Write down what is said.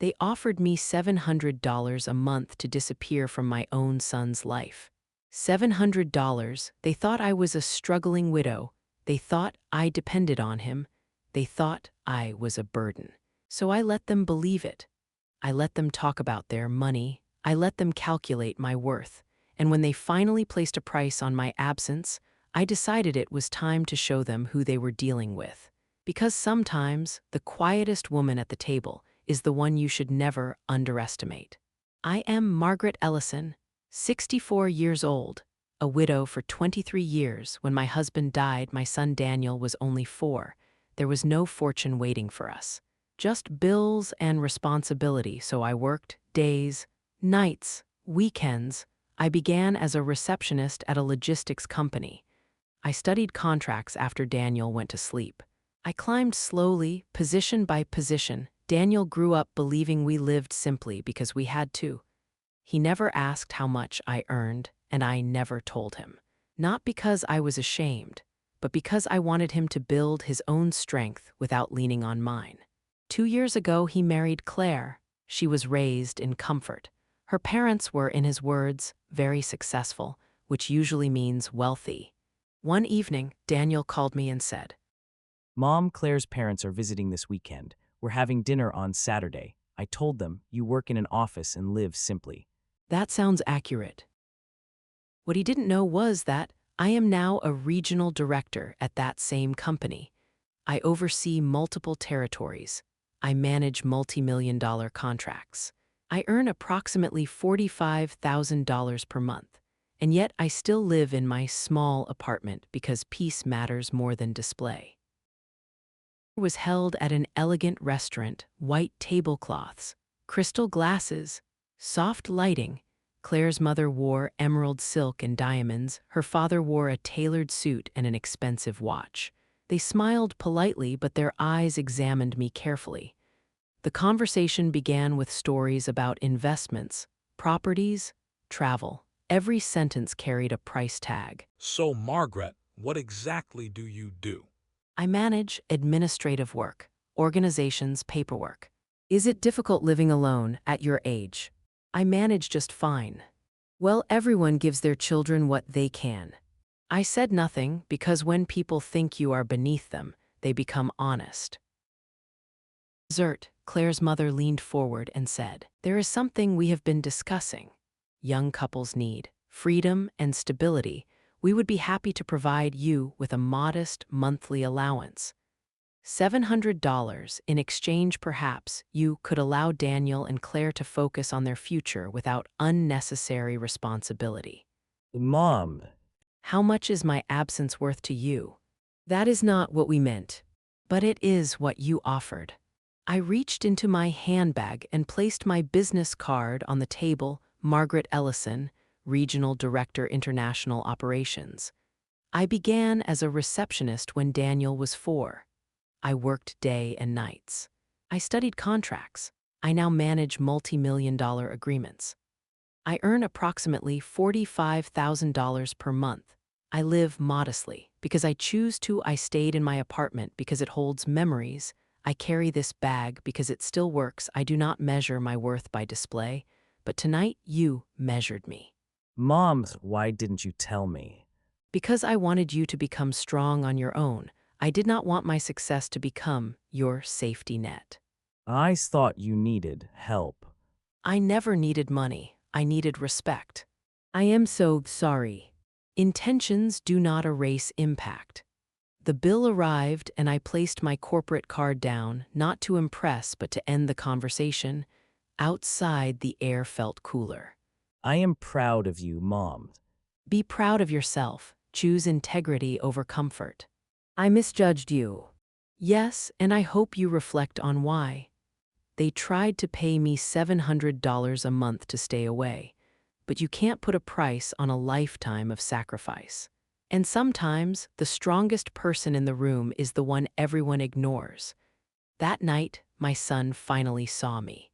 They offered me $700 a month to disappear from my own son's life. $700, they thought I was a struggling widow. They thought I depended on him. They thought I was a burden. So I let them believe it. I let them talk about their money. I let them calculate my worth. And when they finally placed a price on my absence, I decided it was time to show them who they were dealing with. Because sometimes the quietest woman at the table is the one you should never underestimate. I am Margaret Ellison, 64 years old, a widow for 23 years. When my husband died, my son Daniel was only 4. There was no fortune waiting for us. Just bills and responsibility, so I worked days, nights, weekends. I began as a receptionist at a logistics company. I studied contracts after Daniel went to sleep. I climbed slowly, position by position. Daniel grew up believing we lived simply because we had to. He never asked how much I earned, and I never told him. Not because I was ashamed, but because I wanted him to build his own strength without leaning on mine. 2 years ago, he married Claire. She was raised in comfort. Her parents were, in his words, very successful, which usually means wealthy. One evening, Daniel called me and said, Mom, Claire's parents are visiting this weekend. We're having dinner on Saturday. I told them, you work in an office and live simply. "That sounds accurate." What he didn't know was that I am now a regional director at that same company. I oversee multiple territories. I manage multi-million-dollar contracts. I earn approximately $45,000 per month, and yet I still live in my small apartment because peace matters more than display. It was held at an elegant restaurant, white tablecloths, crystal glasses, soft lighting. Claire's mother wore emerald silk and diamonds. Her father wore a tailored suit and an expensive watch. They smiled politely, but their eyes examined me carefully. The conversation began with stories about investments, properties, travel. Every sentence carried a price tag. So, Margaret, what exactly do you do? I manage administrative work, organizations, paperwork. Is it difficult living alone at your age? I manage just fine. Well, everyone gives their children what they can. I said nothing because when people think you are beneath them, they become honest. Dessert, Claire's mother leaned forward and said, "There is something we have been discussing. Young couples need freedom and stability. We would be happy to provide you with a modest monthly allowance. $700 in exchange, perhaps you could allow Daniel and Claire to focus on their future without unnecessary responsibility." Mom, How much is my absence worth to you? That is not what we meant, but it is what you offered. I reached into my handbag and placed my business card on the table. Margaret Ellison, Regional Director, International Operations. I began as a receptionist when Daniel was 4. I worked day and nights. I studied contracts. I now manage multi-million-dollar agreements. I earn approximately $45,000 per month. I live modestly because I choose to. I stayed in my apartment because it holds memories. I carry this bag because it still works. I do not measure my worth by display, but tonight you measured me. Mom, why didn't you tell me? Because I wanted you to become strong on your own. I did not want my success to become your safety net. I thought you needed help. I never needed money. I needed respect. I am so sorry. Intentions do not erase impact. The bill arrived and I placed my corporate card down, not to impress but to end the conversation. Outside, the air felt cooler. I am proud of you, Mom. Be proud of yourself. Choose integrity over comfort. I misjudged you. Yes, and I hope you reflect on why. They tried to pay me $700 a month to stay away, but you can't put a price on a lifetime of sacrifice. And sometimes, the strongest person in the room is the one everyone ignores. That night, my son finally saw me.